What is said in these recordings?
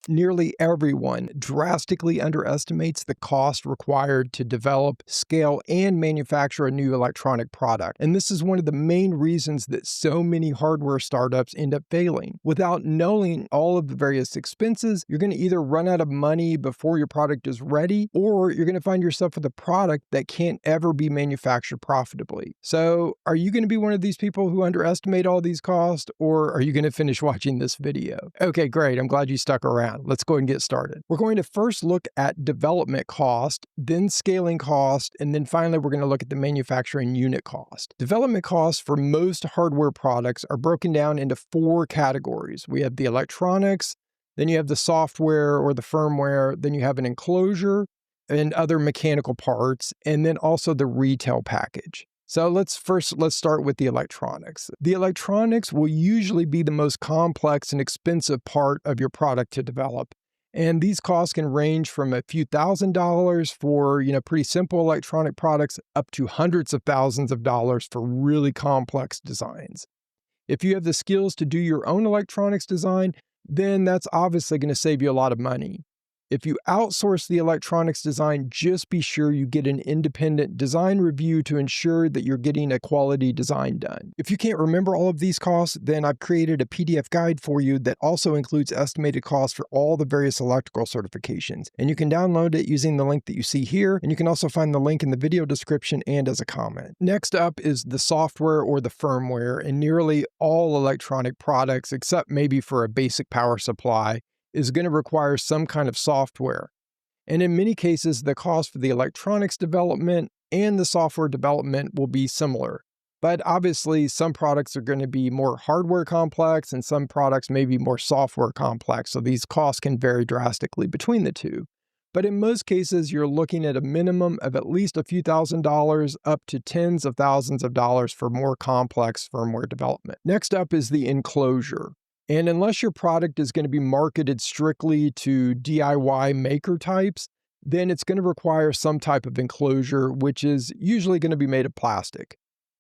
Nearly everyone drastically underestimates the cost required to develop, scale, and manufacture a new electronic product. And this is one of the main reasons that so many hardware startups end up failing. Without knowing all of the various expenses, you're going to either run out of money before your product is ready, or you're going to find yourself with a product that can't ever be manufactured profitably. So, are you going to be one of these people who underestimate all these costs, or are you going to finish watching this video? Okay, great. I'm glad you stuck around. Let's go ahead and get started. We're going to first look at development cost, then scaling cost, and then finally we're going to look at the manufacturing unit cost. Development costs for most hardware products are broken down into 4 categories. We have the electronics, then you have the software or the firmware, then you have an enclosure and other mechanical parts, and then also the retail package. So let's start with the electronics. The electronics will usually be the most complex and expensive part of your product to develop. And these costs can range from a few $1,000s for, pretty simple electronic products up to hundreds of thousands of dollars for really complex designs. If you have the skills to do your own electronics design, then that's obviously going to save you a lot of money. If you outsource the electronics design, just be sure you get an independent design review to ensure that you're getting a quality design done. If you can't remember all of these costs, then I've created a PDF guide for you that also includes estimated costs for all the various electrical certifications. And you can download it using the link that you see here, and you can also find the link in the video description and as a comment. Next up is the software or the firmware, and nearly all electronic products, except maybe for a basic power supply, is going to require some kind of software. And in many cases, the cost for the electronics development and the software development will be similar. But obviously, some products are going to be more hardware complex and some products may be more software complex. So these costs can vary drastically between the two. But in most cases, you're looking at a minimum of at least a few $1,000s up to tens of thousands of dollars for more complex firmware development. Next up is the enclosure. And unless your product is going to be marketed strictly to DIY maker types, then it's going to require some type of enclosure, which is usually going to be made of plastic.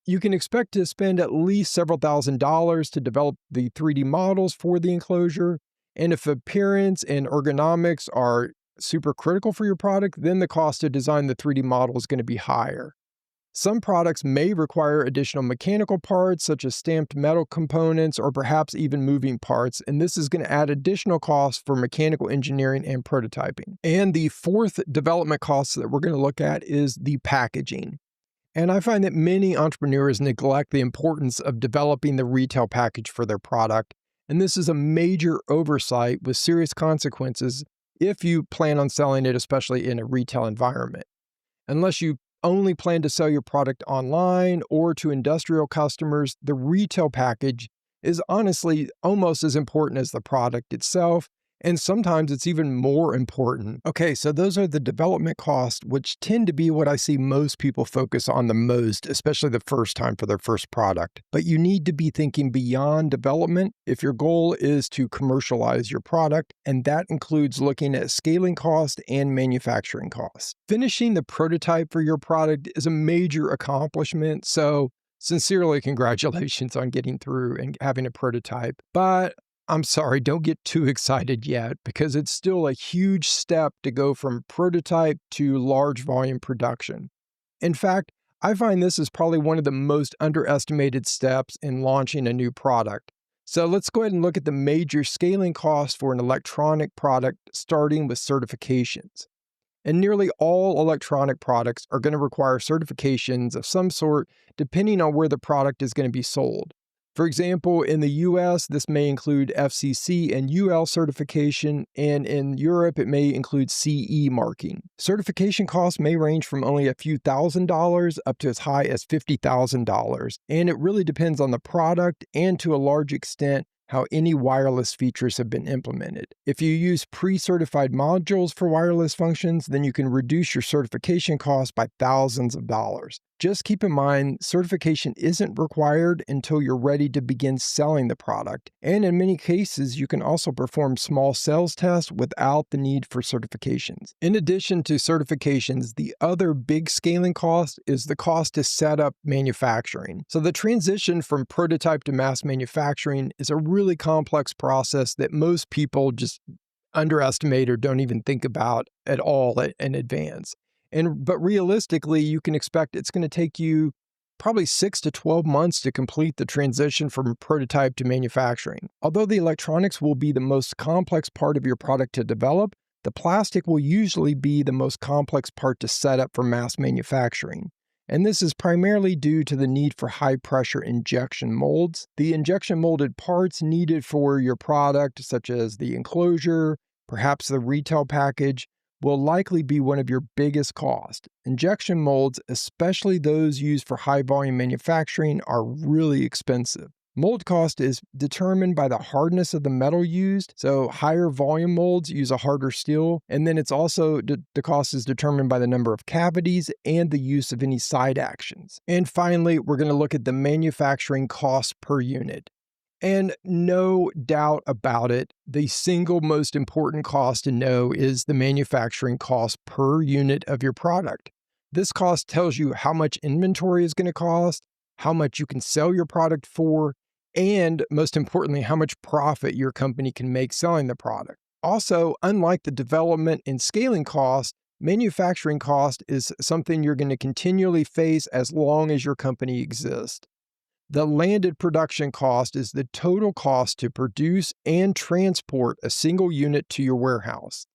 You can expect to spend at least several $1,000s to develop the 3D models for the enclosure. And if appearance and ergonomics are super critical for your product, then the cost to design the 3D model is going to be higher. Some products may require additional mechanical parts, such as stamped metal components or perhaps even moving parts, and this is going to add additional costs for mechanical engineering and prototyping. And the fourth development cost that we're going to look at is the packaging. And I find that many entrepreneurs neglect the importance of developing the retail package for their product, and this is a major oversight with serious consequences if you plan on selling it, especially in a retail environment. Unless you only plan to sell your product online or to industrial customers, the retail package is honestly almost as important as the product itself, and sometimes it's even more important. Okay, so those are the development costs, which tend to be what I see most people focus on the most, especially the first time for their first product. But you need to be thinking beyond development if your goal is to commercialize your product, and that includes looking at scaling cost and manufacturing costs. Finishing the prototype for your product is a major accomplishment, so sincerely congratulations on getting through and having a prototype. But I'm sorry, don't get too excited yet, because it's still a huge step to go from prototype to large volume production. In fact, I find this is probably one of the most underestimated steps in launching a new product. So let's go ahead and look at the major scaling costs for an electronic product, starting with certifications. And nearly all electronic products are going to require certifications of some sort, depending on where the product is going to be sold. For example, in the US, this may include FCC and UL certification, and in Europe, it may include CE marking. Certification costs may range from only a few $1,000s up to as high as $50,000, and it really depends on the product and to a large extent how any wireless features have been implemented. If you use pre-certified modules for wireless functions, then you can reduce your certification costs by thousands of dollars. Just keep in mind, certification isn't required until you're ready to begin selling the product. And in many cases, you can also perform small sales tests without the need for certifications. In addition to certifications, the other big scaling cost is the cost to set up manufacturing. So the transition from prototype to mass manufacturing is a really complex process that most people just underestimate or don't even think about at all in advance. But realistically, you can expect it's going to take you probably 6 to 12 months to complete the transition from prototype to manufacturing. Although the electronics will be the most complex part of your product to develop, the plastic will usually be the most complex part to set up for mass manufacturing. And this is primarily due to the need for high-pressure injection molds. The injection molded parts needed for your product, such as the enclosure, perhaps the retail package, will likely be one of your biggest costs. Injection molds, especially those used for high-volume manufacturing, are really expensive. Mold cost is determined by the hardness of the metal used, so higher volume molds use a harder steel, and then it's also, the cost is determined by the number of cavities and the use of any side actions. And finally, we're going to look at the manufacturing cost per unit. And no doubt about it, the single most important cost to know is the manufacturing cost per unit of your product. This cost tells you how much inventory is going to cost, how much you can sell your product for, and most importantly, how much profit your company can make selling the product. Also, unlike the development and scaling cost, manufacturing cost is something you're going to continually face as long as your company exists. The landed production cost is the total cost to produce and transport a single unit to your warehouse.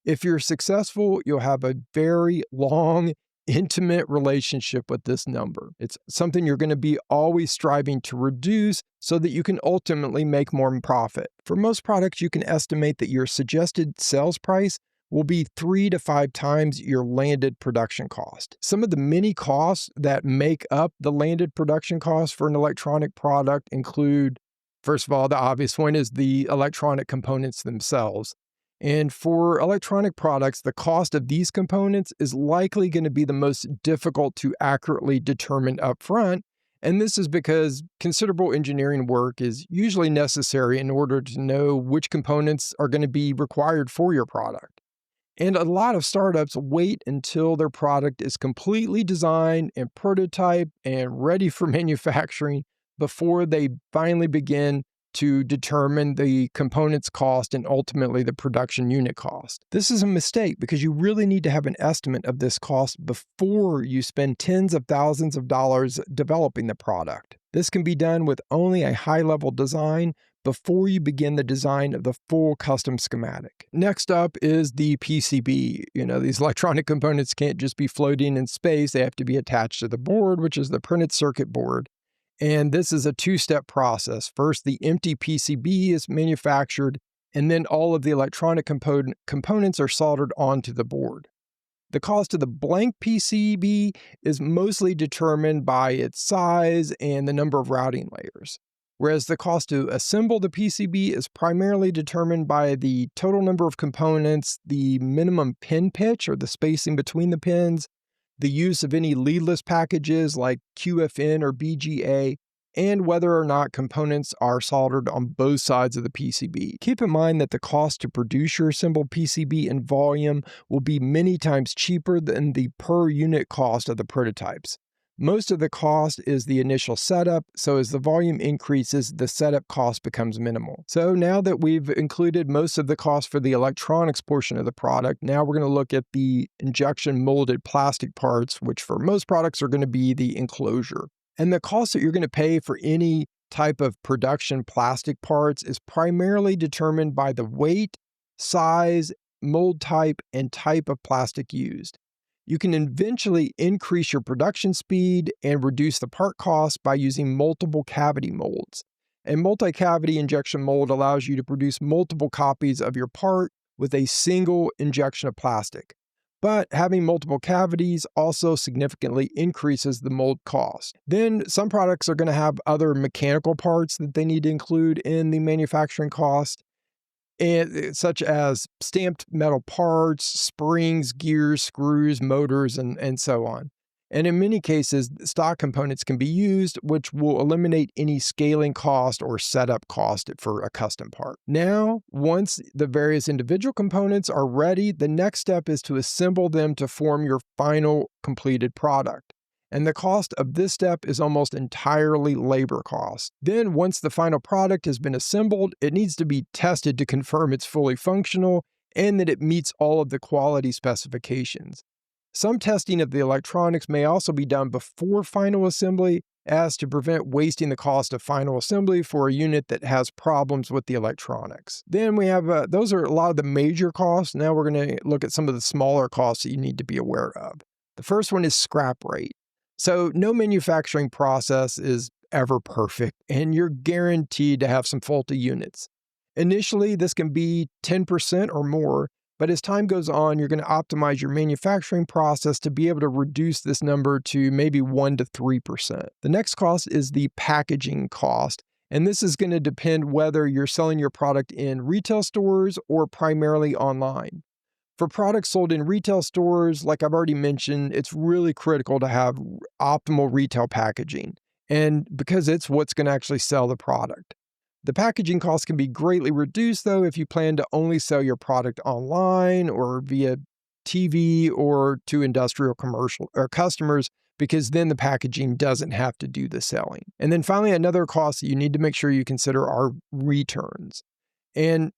If you're successful, you'll have a very long, intimate relationship with this number. It's something you're going to be always striving to reduce so that you can ultimately make more profit. For most products, you can estimate that your suggested sales price will be 3 to 5 times your landed production cost. Some of the many costs that make up the landed production cost for an electronic product include, first of all, the obvious one is the electronic components themselves. And for electronic products, the cost of these components is likely going to be the most difficult to accurately determine upfront. And this is because considerable engineering work is usually necessary in order to know which components are going to be required for your product. And a lot of startups wait until their product is completely designed and prototyped and ready for manufacturing before they finally begin to determine the components cost and ultimately the production unit cost. This is a mistake because you really need to have an estimate of this cost before you spend tens of thousands of dollars developing the product. This can be done with only a high-level design before you begin the design of the full custom schematic. Next up is the PCB. These electronic components can't just be floating in space. They have to be attached to the board, which is the printed circuit board. And this is a two-step process. First, the empty PCB is manufactured, and then all of the electronic components are soldered onto the board. The cost of the blank PCB is mostly determined by its size and the number of routing layers, whereas the cost to assemble the PCB is primarily determined by the total number of components, the minimum pin pitch or the spacing between the pins, the use of any leadless packages like QFN or BGA, and whether or not components are soldered on both sides of the PCB. Keep in mind that the cost to produce your assembled PCB in volume will be many times cheaper than the per unit cost of the prototypes. Most of the cost is the initial setup, so as the volume increases, the setup cost becomes minimal. So now that we've included most of the cost for the electronics portion of the product, now we're going to look at the injection molded plastic parts, which for most products are going to be the enclosure. And the cost that you're going to pay for any type of production plastic parts is primarily determined by the weight, size, mold type, and type of plastic used. You can eventually increase your production speed and reduce the part cost by using multiple cavity molds. A multi-cavity injection mold allows you to produce multiple copies of your part with a single injection of plastic. But having multiple cavities also significantly increases the mold cost. Then some products are going to have other mechanical parts that they need to include in the manufacturing cost, such as stamped metal parts, springs, gears, screws, motors, and so on. And in many cases, stock components can be used, which will eliminate any scaling cost or setup cost for a custom part. Now, once the various individual components are ready, the next step is to assemble them to form your final completed product. And the cost of this step is almost entirely labor cost. Then once the final product has been assembled, it needs to be tested to confirm it's fully functional and that it meets all of the quality specifications. Some testing of the electronics may also be done before final assembly, as to prevent wasting the cost of final assembly for a unit that has problems with the electronics. Then we have, those are a lot of the major costs. Now we're going to look at some of the smaller costs that you need to be aware of. The first one is scrap rate. So no manufacturing process is ever perfect, and you're guaranteed to have some faulty units. Initially, this can be 10% or more, but as time goes on, you're going to optimize your manufacturing process to be able to reduce this number to maybe 1 to 3%. The next cost is the packaging cost, and this is going to depend whether you're selling your product in retail stores or primarily online. For products sold in retail stores, like I've already mentioned, it's really critical to have optimal retail packaging, and because it's what's going to actually sell the product. The packaging costs can be greatly reduced, though, if you plan to only sell your product online or via TV or to industrial commercial or customers, because then the packaging doesn't have to do the selling. And then finally, another cost that you need to make sure you consider are returns. And,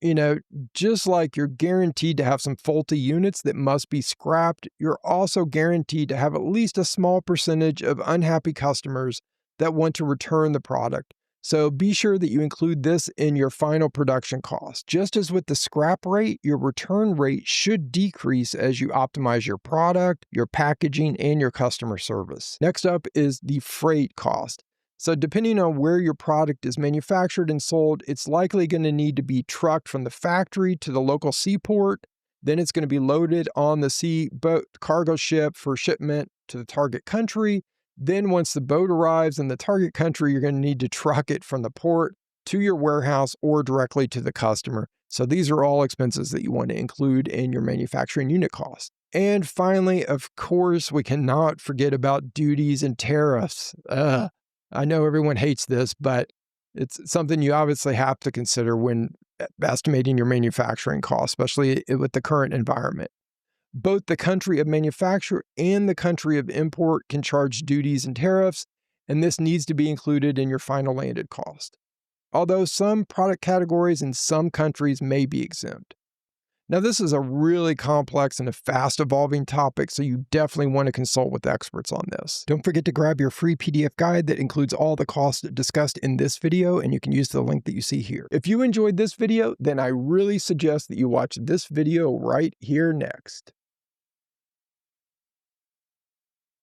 just like you're guaranteed to have some faulty units that must be scrapped, you're also guaranteed to have at least a small percentage of unhappy customers that want to return the product. So be sure that you include this in your final production cost. Just as with the scrap rate, your return rate should decrease as you optimize your product, your packaging, and your customer service. Next up is the freight cost. So depending on where your product is manufactured and sold, it's likely going to need to be trucked from the factory to the local seaport. Then it's going to be loaded on the sea boat cargo ship for shipment to the target country. Then once the boat arrives in the target country, you're going to need to truck it from the port to your warehouse or directly to the customer. So these are all expenses that you want to include in your manufacturing unit cost. And finally, of course, we cannot forget about duties and tariffs. I know everyone hates this, but it's something you obviously have to consider when estimating your manufacturing costs, especially with the current environment. Both the country of manufacture and the country of import can charge duties and tariffs, and this needs to be included in your final landed cost. Although some product categories in some countries may be exempt. Now, this is a really complex and a fast-evolving topic, so you definitely want to consult with experts on this. Don't forget to grab your free PDF guide that includes all the costs discussed in this video, and you can use the link that you see here. If you enjoyed this video, then I really suggest that you watch this video right here next.